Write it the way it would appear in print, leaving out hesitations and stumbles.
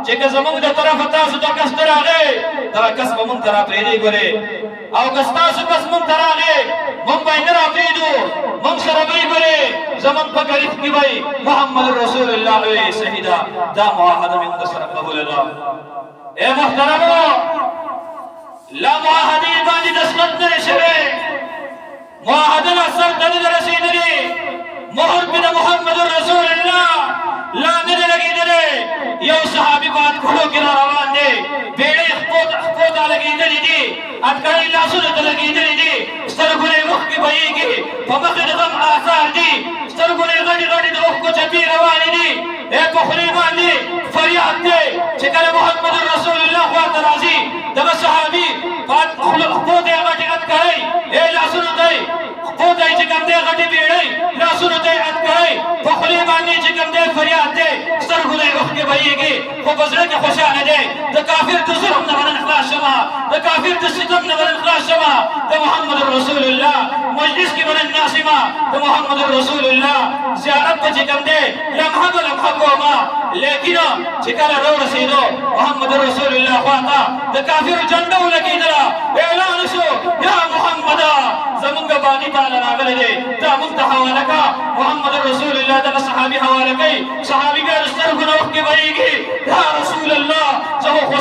چې زمونږ د طرف تاسو ته کس راغی دا کس به مونږ ته راپرېږدئ ګورې او که ستاسو کس مونږ ته راغی مونږ به یې نه راپرېږدو مونږ سره به یې ګورې زمونږ په ګریف کې به محمد رسول الله وی صحیح ده دا معاهده مې مونږ سره قبوله ده اے محترمو لا معاهدې باندې دستخط نه دی شوی معاهده لا سر ته نه ده رسېدلې مهر پې د محمد رسول الله لا نه ده لګېدلی یو صحابي په اتکړو کې را روان دی بیړۍ خپو ته لګېدلې دي اتکړۍ لاسونو ته لګېدلې دي سترګو نه یې اوښکې بهېږي په مخ یې د غم آثار دي سترګو نه یې غټې غټې د اوښکو چپې روانې دي په خولې باندې فریاد دی چې کله محمد رسول الله خواته راځي دغه صحابي خپو ته یې غټې اتکړۍ لاسونو ته یې خپو ته یې چې کوم دی غټې بیړۍ لاسونو ته یې اتکړۍ په خولې باندې چې کوم دی فریاد دی سترګو نه یې اوښکې بهېږي خو په زړه کې خوشحاله دی د کافر د ظلم نه به نن خلاص شمه د کافر د ستم نه به نن خلاص شمه د محمد رسول الله مجلس کې به نن ناسمه د محمد رسول الله زیارت به چې کوم دی لمحه به لمحه کومه لیکن چې کله راورسېدو محمد رسول الله خواته د کافرو جنډه ولګېدله اعلان شو یا محمده زمونږ باغي تعالی راغلی دی دا موږ ته حواله کړه محمد رسول الله دغه صحابي حواله کوي صحابي بیا د سترګو نه اوښکې بهېږي یا رسول الله زه خو